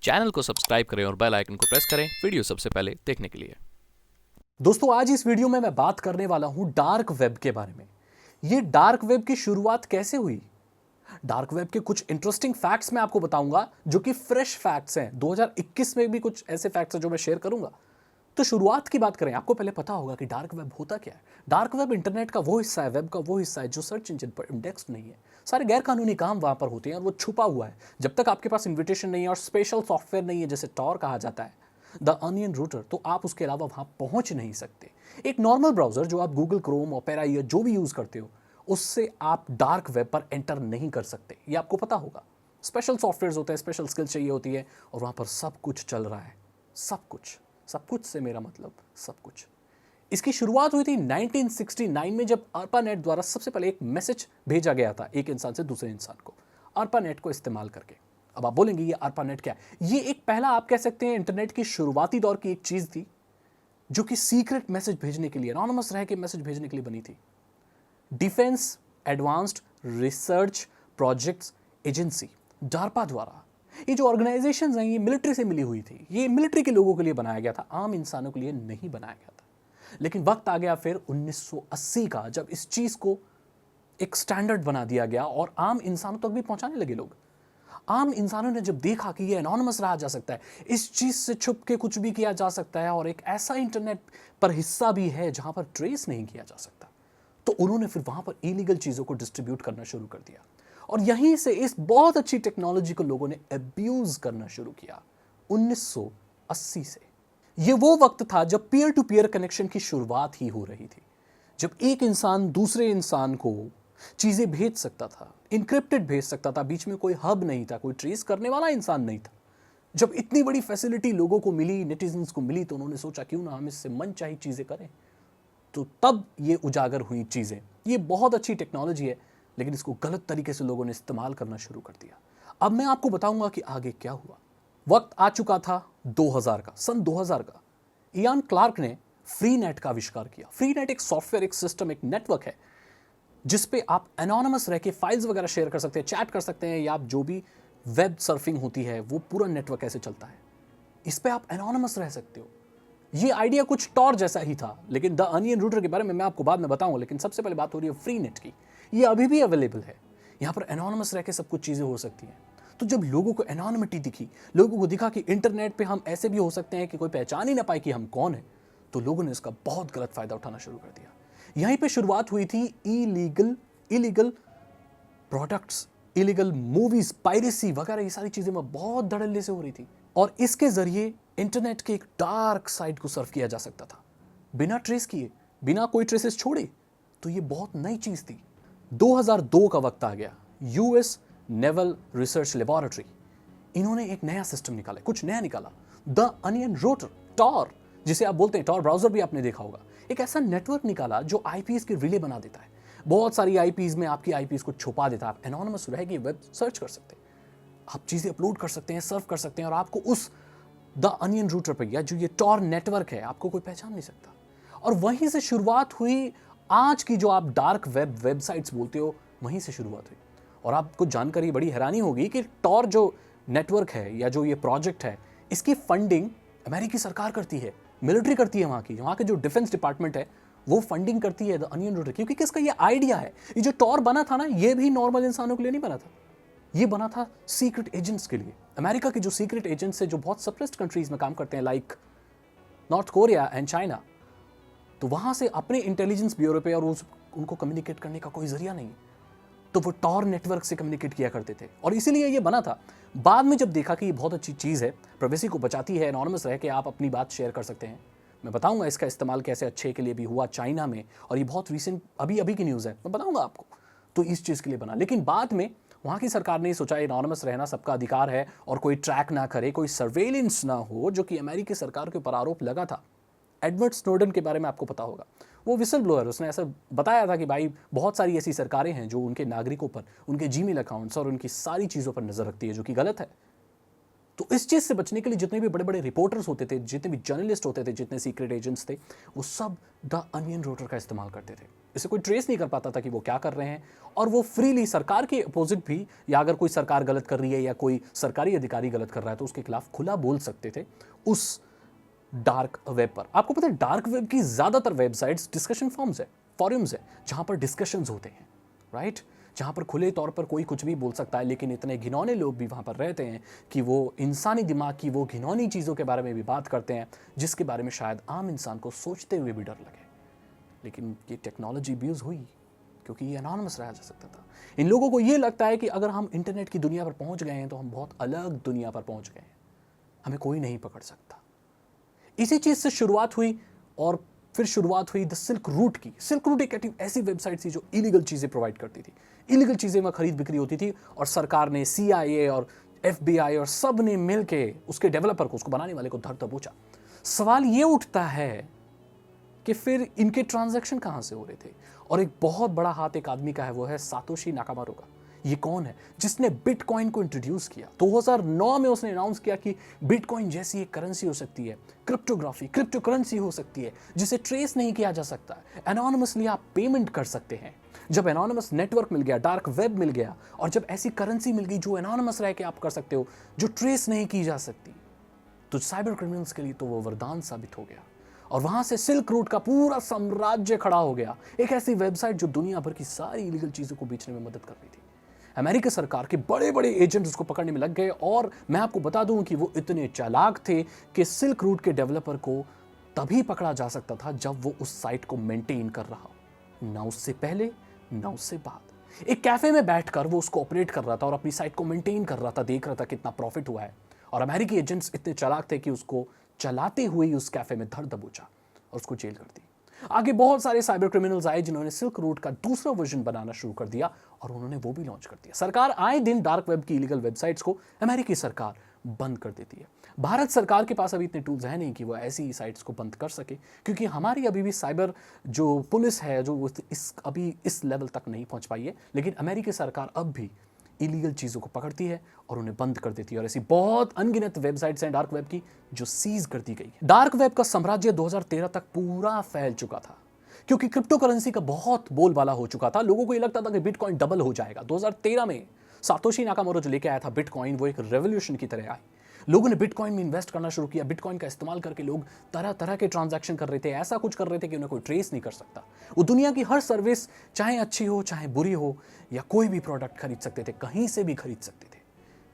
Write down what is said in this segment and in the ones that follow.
Channel को subscribe करें और बेल आइकन को प्रेस करें वीडियो सबसे पहले देखने के लिए। दोस्तों, आज इस वीडियो में मैं बात करने वाला हूं डार्क वेब के बारे में। ये डार्क वेब की शुरुआत कैसे हुई? डार्क वेब के कुछ इंटरेस्टिंग फैक्ट्स मैं आपको बताऊंगा जो कि फ्रेश फैक्ट्स हैं। 2021 में भी कुछ ऐसे फैक्ट्स हैं जो मैं शेयर करूंगा। तो शुरुआत की बात करें, आपको पहले पता होगा कि डार्क वेब होता क्या है। डार्क वेब इंटरनेट का वो हिस्सा है, वेब का वो हिस्सा है जो सर्च इंजन पर इंडेक्स नहीं है। सारे गैर कानूनी काम वहां पर होते हैं और वो छुपा हुआ है। जब तक आपके पास इन्विटेशन नहीं है और स्पेशल सॉफ्टवेयर नहीं है, जैसे टॉर कहा जाता है, द अनियन रूटर, तो आप उसके अलावा वहां पहुंच नहीं सकते। एक नॉर्मल ब्राउजर जो आप गूगल क्रोम, ओपेरा या जो भी यूज करते हो, उससे आप डार्क वेब पर एंटर नहीं कर सकते। ये आपको पता होगा। स्पेशल सॉफ्टवेयर होते हैं, स्पेशल स्किल्स चाहिए होती है और वहां पर सब कुछ चल रहा है। सब कुछ से मेरा मतलब सब कुछ। इसकी शुरुआत हुई थी 1969 में, जब ARPANET द्वारा सबसे पहले एक मैसेज भेजा गया था एक इंसान से दूसरे इंसान को, ARPANET को इस्तेमाल करके। अब आप बोलेंगे ये ARPANET क्या है? ये एक पहला, आप कह सकते हैं, इंटरनेट की शुरुआती दौर की एक चीज थी जो कि सीक्रेट मैसेज भेजने के लिए, एनोनिमस रह के मैसेज भेजने के लिए बनी थी। Defence advanced research projects agency, DARPA द्वारा, ये जो ऑर्गेनाइजेशंस हैं, ये मिलिट्री से मिली हुई थी। ये मिलिट्री के लोगों के लिए बनाया गया था, आम इंसानों के लिए नहीं बनाया गया था। लेकिन वक्त आ गया फिर 1980 का, जब इस चीज को एक स्टैंडर्ड बना दिया गया और आम इंसानों तक भी पहुंचाने लगे लोग। आम इंसानों ने जब देखा कि ये एनोनिमस रहा जा सकता है, इस चीज से छुप के कुछ भी किया जा सकता है और एक ऐसा इंटरनेट पर हिस्सा भी है जहां पर ट्रेस नहीं किया जा सकता, तो उन्होंने फिर वहां पर इलीगल चीजों को डिस्ट्रीब्यूट करना शुरू कर दिया। और यहीं से इस बहुत अच्छी टेक्नोलॉजी को लोगों ने अब्यूज करना शुरू किया 1980 से। यह वो वक्त था जब पीयर टू पीयर कनेक्शन की शुरुआत ही हो रही थी, जब एक इंसान दूसरे इंसान को चीजें भेज सकता था, इनक्रिप्टेड भेज सकता था, बीच में कोई हब नहीं था, कोई ट्रेस करने वाला इंसान नहीं था। जब इतनी बड़ी फैसिलिटी लोगों को मिली, नेटिजन्स को मिली, तो उन्होंने सोचा क्यों ना हम इससे मनचाही चीजें करें। तो तब ये उजागर हुई चीजें। ये बहुत अच्छी टेक्नोलॉजी है, लेकिन इसको गलत तरीके से लोगों ने इस्तेमाल करना शुरू कर दिया। अब मैं आपको बताऊंगा कि आगे क्या हुआ। वक्त आ चुका था 2000 का, सन 2000 का। इयान क्लार्क ने फ्री नेट का आविष्कार किया। फ्री नेट एक सॉफ्टवेयर, एक सिस्टम, एक नेटवर्क है जिसपे आप एनोनिमस रह के फाइल्स वगैरह शेयर कर सकते हैं, चैट कर सकते हैं, या आप जो भी वेब सर्फिंग होती है, वो पूरा नेटवर्क ऐसे चलता है। इस पे आप एनोनिमस रह सकते हो। ये आइडिया कुछ टॉर जैसा ही था, लेकिन द अनियन रूटर के बारे में मैं आपको बाद में बताऊंगा। लेकिन सबसे पहले बात हो रही है फ्री नेट की। ये अभी भी अवेलेबल है। यहां पर एनोनिमस रह के सब कुछ चीजें हो सकती हैं। तो जब लोगों को एनोनिमिटी दिखी, लोगों को दिखा कि इंटरनेट पे हम ऐसे भी हो सकते हैं कि कोई पहचान ही ना पाए कि हम कौन है, तो लोगों ने इसका बहुत गलत फायदा उठाना शुरू कर दिया। यहीं पे शुरुआत हुई थी illegal products, illegal movies, piracy वगैरह, ये सारी चीजें में बहुत धड़ल्ले से हो रही थी। और इसके जरिए इंटरनेट के एक डार्क साइड को सर्व किया जा सकता था, बिना ट्रेस किए, बिना कोई ट्रेसेस छोड़े। तो ये बहुत नई चीज थी। 2002 का वक्त आ गया। यूएस नेवल रिसर्च लेबोरेटरी, इन्होंने एक नया सिस्टम निकाला, कुछ नया निकाला, द अनियन रूटर, टॉर, जिसे आप बोलते हैं, टॉर ब्राउजर भी आपने देखा होगा। एक ऐसा नेटवर्क निकाला जो आईपीएस के रिले बना देता है। बहुत सारी आईपीएस में आपकी आईपीएस को छुपा देता है। आप एनोनिमस रह के वेब सर्च कर सकते हैं, आप चीजें अपलोड कर सकते हैं, सर्व कर सकते हैं, और आपको उस द अनियन रूटर पर, या जो ये टॉर नेटवर्क है, आपको कोई पहचान नहीं सकता। और वहीं से शुरुआत हुई आज की जो आप डार्क वेब वेबसाइट्स बोलते हो, वहीं से शुरुआत हुई। और आपको जानकारी बड़ी हैरानी होगी कि टॉर जो नेटवर्क है या जो ये प्रोजेक्ट है, इसकी फंडिंग अमेरिकी सरकार करती है, मिलिट्री करती है। वहां के जो डिफेंस डिपार्टमेंट है वो फंडिंग करती है द अनियन रूटर, क्योंकि किसका ये आइडिया है। ये जो टॉर बना था ना, ये भी नॉर्मल इंसानों के लिए नहीं बना था, ये बना था सीक्रेट एजेंट्स के लिए। अमेरिका के जो सीक्रेट एजेंट्स है, जो बहुत सप्रेस्ड कंट्रीज में काम करते हैं, like north Korea and China, तो वहां से अपने इंटेलिजेंस ब्यूरो पे और उनको कम्युनिकेट करने का कोई जरिया नहीं, तो वो टॉर नेटवर्क से कम्युनिकेट किया करते थे। और इसीलिए ये बना था। बाद में जब देखा कि ये बहुत अच्छी चीज़ है, प्राइवेसी को बचाती है, एनोनिमस रह के आप अपनी बात शेयर कर सकते हैं, मैं बताऊंगा इसका इस्तेमाल कैसे अच्छे के लिए भी हुआ चाइना में, और ये बहुत रिसेंट, अभी की न्यूज़ है, मैं बताऊंगा आपको। तो इस चीज़ के लिए बना। लेकिन बाद में वहाँ की सरकार ने सोचा एनोनिमस रहना सबका अधिकार है और कोई ट्रैक ना करे, कोई सर्वेलेंस ना हो, जो कि अमेरिकी सरकार के ऊपर आरोप लगा था। एडवर्ड स्नोडन के बारे में आपको पता होगा, वो विसल ब्लोअर, उसने ऐसा बताया था कि भाई बहुत सारी ऐसी सरकारें हैं जो उनके नागरिकों पर, उनके जीमेल अकाउंट्स और उनकी सारी चीज़ों पर नज़र रखती है, जो कि गलत है। तो इस चीज से बचने के लिए जितने भी बड़े बड़े रिपोर्टर्स होते थे, जितने भी जर्नलिस्ट होते थे, जितने सीक्रेट एजेंट्स थे, वो सब द अनियन रोटर का इस्तेमाल करते थे। इसे कोई ट्रेस नहीं कर पाता था कि वो क्या कर रहे हैं, और वो फ्रीली सरकार के अपोजिट भी, या अगर कोई सरकार गलत कर रही है या कोई सरकारी अधिकारी गलत कर रहा है तो उसके खिलाफ खुला बोल सकते थे उस डार्क वेब पर। आपको पता है डार्क वेब की ज्यादातर वेबसाइट्स डिस्कशन फॉरम्स है जहां पर डिस्कशंस होते हैं, राइट, जहां पर खुले तौर पर कोई कुछ भी बोल सकता है, लेकिन इतने घिनौने लोग भी वहां पर रहते हैं कि वो इंसानी दिमाग की वो घिनौनी चीज़ों के बारे में भी बात करते हैं जिसके बारे में शायद आम इंसान को सोचते हुए भी डर लगे। लेकिन ये टेक्नोलॉजी अब्यूज़ हुई क्योंकि ये अनोनिमस रहा जा सकता था। इन लोगों को ये लगता है कि अगर हम इंटरनेट की दुनिया पर पहुंच गए हैं तो हम बहुत अलग दुनिया पर पहुंच गए हैं, हमें कोई नहीं पकड़ सकता। इसी चीज़ से शुरुआत हुई, और फिर शुरुआत हुई द सिल्क रूट की। सिल्क रूट एक ऐसी वेबसाइट थी जो इलीगल चीज़ें प्रोवाइड करती थी, इलीगल चीज़ें में खरीद बिक्री होती थी, और सरकार ने, CIA और FBI और सब ने मिल के उसके डेवलपर को, उसको बनाने वाले को धर दबोचा। सवाल ये उठता है कि फिर इनके ट्रांजैक्शन कहाँ से हो रहे थे, और एक बहुत बड़ा हाथ एक आदमी का है, वो है सातोशी नाकामोटो का। ये कौन है? जिसने बिटकॉइन को इंट्रोड्यूस किया। 2009 में उसने अनाउंस किया कि बिटकॉइन जैसी एक करेंसी हो सकती है, क्रिप्टो करेंसी हो सकती है जिसे ट्रेस नहीं किया जा सकता, एनोनिमसली आप पेमेंट कर सकते हैं। जब एनोनिमस नेटवर्क मिल गया, डार्क वेब मिल गया, और जब ऐसी करेंसी मिल गई जो एनोनिमस रह के आप कर सकते हो, जो ट्रेस नहीं की जा सकती, तो साइबर क्रिमिनल्स के लिए तो वो वरदान साबित हो गया। और वहां से सिल्क रूट का पूरा साम्राज्य खड़ा हो गया, एक ऐसी वेबसाइट जो दुनिया भर की सारी इलीगल चीजों को बेचने में मदद कर रही थी। अमेरिकी सरकार के बड़े बड़े एजेंट उसको पकड़ने में लग गए, और मैं आपको बता दूं कि वो इतने चालाक थे कि सिल्क रूट के डेवलपर को तभी पकड़ा जा सकता था जब वो उस साइट को मेंटेन कर रहा हो, ना उससे पहले ना उससे बाद। एक कैफे में बैठकर वो उसको ऑपरेट कर रहा था और अपनी साइट को मेंटेन कर रहा था, देख रहा था कितना प्रॉफिट हुआ है, और अमेरिकी एजेंट्स इतने चालाक थे कि उसको चलाते हुए ही उस कैफे में धर दबोचा और उसको जेल कर दी। आगे बहुत सारे साइबर क्रिमिनल्स आए जिन्होंने सिल्क रूट का दूसरा वर्जन बनाना शुरू कर दिया, और उन्होंने वो भी लॉन्च कर दिया। सरकार आए दिन डार्क वेब की इलीगल वेबसाइट्स को अमेरिकी सरकार बंद कर देती है। भारत सरकार के पास अभी इतने टूल्स हैं नहीं कि वो ऐसी साइट्स को बंद कर सके, क्योंकि हमारी अभी भी साइबर जो पुलिस है जो अभी इस लेवल तक नहीं पहुंच पाई है। लेकिन अमेरिकी सरकार अब भी इलीगल चीज़ों को पकड़ती है और उन्हें बंद कर देती है, और ऐसी बहुत अनगिनत वेबसाइट्स हैं डार्क वेब की जो सीज कर दी गई। डार्क वेब का साम्राज्य 2013 तक पूरा फैल चुका था, क्योंकि क्रिप्टो करेंसी का बहुत बोलबाला हो चुका था। लोगों को ये लगता था कि बिटकॉइन डबल हो जाएगा। 2013 में सातोशी नाकामोटो जो लेके आया था बिटकॉइन, वो एक रेवोल्यूशन की तरह आई। लोगों ने बिटकॉइन में इन्वेस्ट करना शुरू किया। बिटकॉइन का इस्तेमाल करके लोग तरह तरह के ट्रांजैक्शन कर रहे थे, ऐसा कुछ कर रहे थे कि उन्हें कोई ट्रेस नहीं कर सकता। वो दुनिया की हर सर्विस, चाहे अच्छी हो चाहे बुरी हो, या कोई भी प्रोडक्ट खरीद सकते थे, कहीं से भी खरीद सकते थे।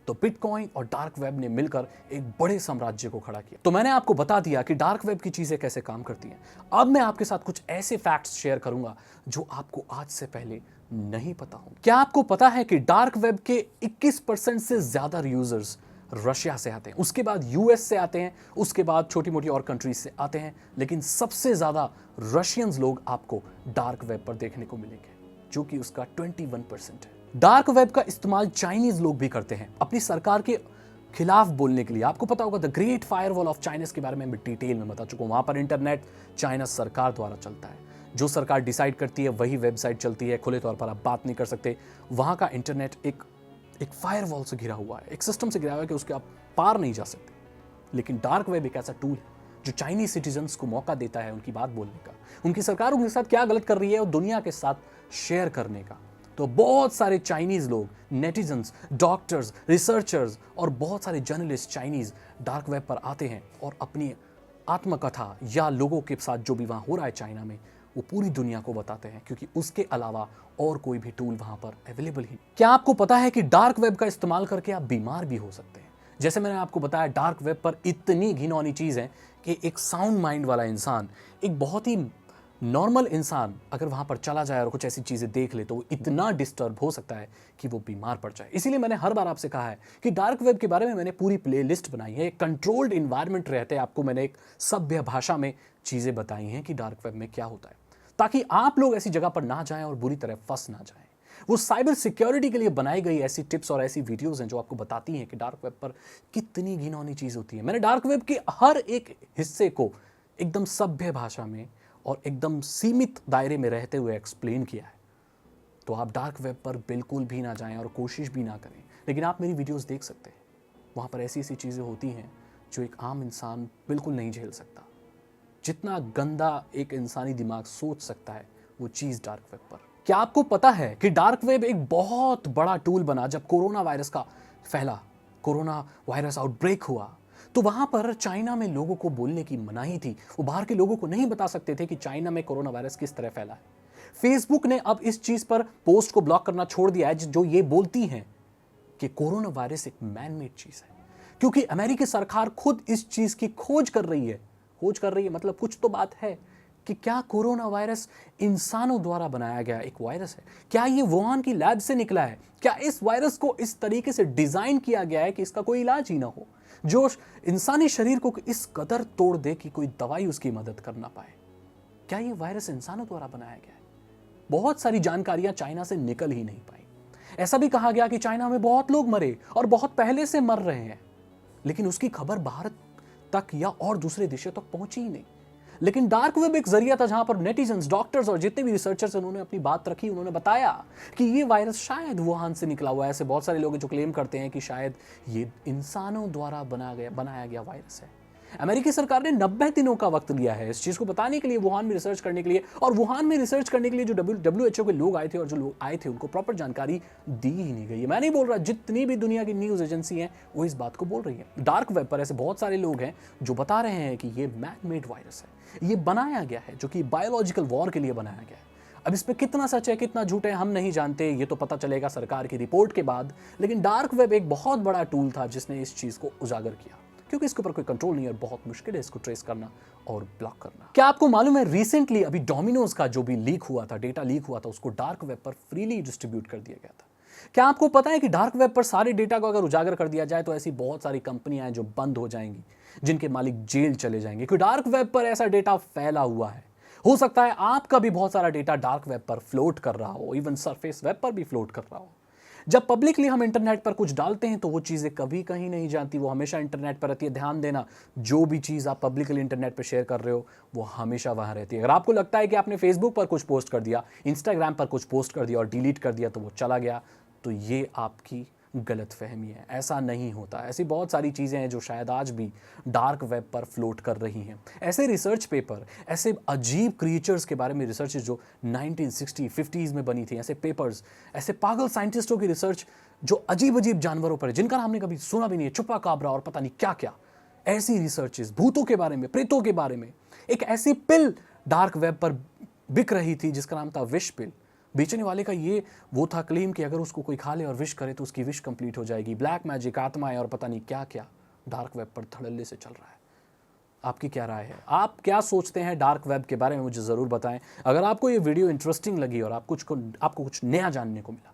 तो बिटकॉइन और डार्क वेब ने मिलकर एक बड़े साम्राज्य को खड़ा किया। तो मैंने आपको बता दिया कि डार्क वेब की चीजें कैसे काम करती हैं। अब मैं आपके साथ कुछ ऐसे फैक्ट्स शेयर करूंगा जो आपको आज से पहले नहीं पता हो। क्या आपको पता है कि डार्क वेब के 21% से ज्यादा यूजर्स रशिया से आते हैं, उसके बाद US से आते हैं, उसके बाद छोटी मोटी और कंट्रीज से आते हैं, लेकिन सबसे ज्यादा रशियंस लोग आपको डार्क वेब पर देखने को मिलेंगे, जो कि उसका 21% है। डार्क वेब का इस्तेमाल चाइनीज लोग भी करते हैं अपनी सरकार के खिलाफ बोलने के लिए। आपको पता होगा the great firewall of China के बारे में मैं डिटेल में बता चुका हूं। वहां पर इंटरनेट चाइना सरकार द्वारा चलता है, जो सरकार डिसाइड करती है वही वेबसाइट चलती है, खुले तौर पर आप बात नहीं कर सकते। वहां का इंटरनेट एक फायरवॉल से घिरा हुआ है, एक सिस्टम से घिरा हुआ है कि उसके आप पार नहीं जा सकते। लेकिन डार्क वेब एक ऐसा टूल है जो चाइनीज सिटीजन्स को मौका देता है उनकी बात बोलने का, उनकी सरकार उनके साथ क्या गलत कर रही है और दुनिया के साथ शेयर करने का। तो बहुत सारे चाइनीज लोग, नेटिजन्स, डॉक्टर्स, रिसर्चर्स और बहुत सारे जर्नलिस्ट चाइनीज डार्क वेब पर आते हैं और अपनी आत्मकथा या लोगों के साथ जो भी वहां हो रहा है चाइना में, वो पूरी दुनिया को बताते हैं, क्योंकि उसके अलावा और कोई भी टूल वहां पर अवेलेबल ही नहीं। क्या आपको पता है कि डार्क वेब का इस्तेमाल करके आप बीमार भी हो सकते हैं? जैसे मैंने आपको बताया, डार्क वेब पर इतनी घिनौनी चीज है कि एक साउंड माइंड वाला इंसान, एक बहुत ही नॉर्मल इंसान अगर वहां पर चला जाए और कुछ ऐसी चीजें देख ले तो वो इतना डिस्टर्ब हो सकता है कि वो बीमार पड़ जाए। इसीलिए मैंने हर बार आपसे कहा है कि डार्क वेब के बारे में मैंने पूरी प्लेलिस्ट बनाई है। एक कंट्रोल्ड इन्वायरमेंट रहते, आपको मैंने एक सभ्य भाषा में चीजें बताई हैं कि डार्क वेब में क्या होता है, ताकि आप लोग ऐसी जगह पर ना जाएं और बुरी तरह फंस ना जाएं। वो साइबर सिक्योरिटी के लिए बनाई गई ऐसी टिप्स और ऐसी वीडियोस हैं जो आपको बताती हैं कि डार्क वेब पर कितनी घिनौनी चीज होती है। मैंने डार्क वेब के हर एक हिस्से को एकदम सभ्य भाषा में और एकदम सीमित दायरे में रहते हुए एक्सप्लेन किया है। तो आप डार्क वेब पर बिल्कुल भी ना जाएं और कोशिश भी ना करें, लेकिन आप मेरी वीडियोस देख सकते हैं। वहाँ पर ऐसी ऐसी चीज़ें होती हैं जो एक आम इंसान बिल्कुल नहीं झेल सकता। जितना गंदा एक इंसानी दिमाग सोच सकता है वो चीज़ डार्क वेब पर। क्या आपको पता है कि डार्क वेब एक बहुत बड़ा टूल बना जब कोरोना वायरस का फैला, कोरोना वायरस आउटब्रेक हुआ, तो वहां पर चाइना में लोगों को बोलने की मनाही थी। वो बाहर के लोगों को नहीं बता सकते थे कि चाइना में कोरोना वायरस किस तरह फैला है। फेसबुक ने अब इस चीज पर पोस्ट को ब्लॉक करना छोड़ दिया है जो ये बोलती हैं कि कोरोना वायरस एक मैन मेड चीज है, क्योंकि अमेरिकी सरकार खुद इस चीज की खोज कर रही है। मतलब कुछ तो बात है कि क्या कोरोना वायरस इंसानों द्वारा बनाया गया एक वायरस है? क्या ये वुहान की लैब से निकला है? क्या इस वायरस को इस तरीके से डिजाइन किया गया है कि इसका कोई इलाज ही ना हो, जो इंसानी शरीर को इस कदर तोड़ दे कि कोई दवाई उसकी मदद कर ना पाए? क्या ये वायरस इंसानों द्वारा बनाया गया है? बहुत सारी जानकारियां चाइना से निकल ही नहीं पाई। ऐसा भी कहा गया कि चाइना में बहुत लोग मरे और बहुत पहले से मर रहे हैं, लेकिन उसकी खबर भारत तक या और दूसरे देशों तक पहुंची ही नहीं। लेकिन डार्क वेब एक जरिया था जहां पर नेटिजन्स, डॉक्टर्स और जितने भी रिसर्चर्स उन्होंने अपनी बात रखी। उन्होंने बताया कि ये वायरस शायद वुहान से निकला हुआ है। ऐसे बहुत सारे लोग जो क्लेम करते हैं कि शायद ये इंसानों द्वारा बनाया गया वायरस है। अमेरिकी सरकार ने 90 दिनों का वक्त लिया है इस चीज को बताने के लिए, वुहान में रिसर्च करने के लिए। और वुहान में रिसर्च करने के लिए जो WHO के लोग आए थे और जो लोग आए थे उनको प्रॉपर जानकारी दी ही नहीं गई है। मैं नहीं बोल रहा, जितनी भी दुनिया की न्यूज एजेंसी हैं वो इस बात को बोल रही है। डार्क वेब पर ऐसे बहुत सारे लोग हैं जो बता रहे हैं कि ये मैन मेड वायरस है, ये बनाया गया है, जो कि बायोलॉजिकल वॉर के लिए बनाया गया है। अब इस पे कितना सच है कितना झूठ है हम नहीं जानते, ये तो पता चलेगा सरकार की रिपोर्ट के बाद। लेकिन डार्क वेब एक बहुत बड़ा टूल था जिसने इस चीज को उजागर किया, क्योंकि इसके ऊपर कोई कंट्रोल नहीं है और बहुत मुश्किल है इसको ट्रेस करना और ब्लॉक करना। क्या आपको मालूम है रिसेंटली अभी डोमिनोज का जो भी लीक हुआ था, डेटा लीक हुआ था, उसको डार्क वेब पर फ्रीली डिस्ट्रीब्यूट कर दिया गया था। क्या आपको पता है कि डार्क वेब पर सारे डेटा को अगर उजागर कर दिया जाए तो ऐसी बहुत सारी कंपनियां हैं जो बंद हो जाएंगी, जिनके मालिक जेल चले जाएंगे, क्योंकि डार्क वेब पर ऐसा डेटा फैला हुआ है। हो सकता है आपका भी बहुत सारा डेटा डार्क वेब पर फ्लोट कर रहा हो, इवन सरफेस वेब पर भी फ्लोट कर रहा हो। जब पब्लिकली हम इंटरनेट पर कुछ डालते हैं तो वो चीज़ें कभी कहीं नहीं जाती, वो हमेशा इंटरनेट पर रहती है। ध्यान देना, जो भी चीज़ आप पब्लिकली इंटरनेट पर शेयर कर रहे हो वो हमेशा वहाँ रहती है। अगर आपको लगता है कि आपने फेसबुक पर कुछ पोस्ट कर दिया, इंस्टाग्राम पर कुछ पोस्ट कर दिया और डिलीट कर दिया तो वो चला गया, तो ये आपकी गलतफहमी है। ऐसा नहीं होता। ऐसी बहुत सारी चीज़ें हैं जो शायद आज भी डार्क वेब पर फ्लोट कर रही हैं। ऐसे रिसर्च पेपर, ऐसे अजीब क्रिएचर्स के बारे में रिसर्च जो 1960, 50s में बनी थी, ऐसे पेपर्स, ऐसे पागल साइंटिस्टों की रिसर्च जो अजीब अजीब जानवरों पर है जिनका हमने कभी सुना भी नहीं है, चुपा काबरा और पता नहीं क्या क्या, ऐसी रिसर्चेस भूतों के बारे में, प्रेतों के बारे में। एक ऐसी पिल डार्क वेब पर बिक रही थी जिसका नाम था विश पिल। बेचने वाले का ये वो था क्लेम कि अगर उसको कोई खा ले और विश करे तो उसकी विश कंप्लीट हो जाएगी। ब्लैक मैजिक, आत्माएं और पता नहीं क्या क्या डार्क वेब पर धड़ल्ले से चल रहा है। आपकी क्या राय है? आप क्या सोचते हैं डार्क वेब के बारे में? मुझे ज़रूर बताएं। अगर आपको ये वीडियो इंटरेस्टिंग लगी और आपको कुछ नया जानने को मिला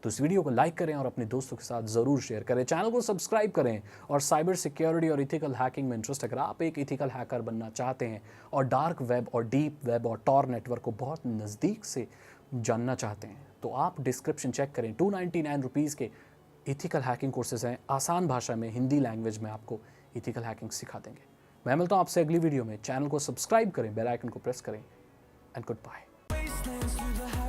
तो इस वीडियो को लाइक करें और अपने दोस्तों के साथ ज़रूर शेयर करें। चैनल को सब्सक्राइब करें और साइबर सिक्योरिटी और इथिकल हैकिंग में इंटरेस्ट, अगर आप एक इथिकल हैकर बनना चाहते हैं और डार्क वेब और डीप वेब और टॉर नेटवर्क को बहुत नज़दीक से जानना चाहते हैं तो आप डिस्क्रिप्शन चेक करें। 299 रुपीज़ के इथिकल हैकिंग कोर्सेज हैं, आसान भाषा में, हिंदी लैंग्वेज में आपको इथिकल हैकिंग सिखा देंगे। मैं मिलता हूँ आपसे अगली वीडियो में। चैनल को सब्सक्राइब करें, बेल आइकन को प्रेस करें एंड गुड बाय।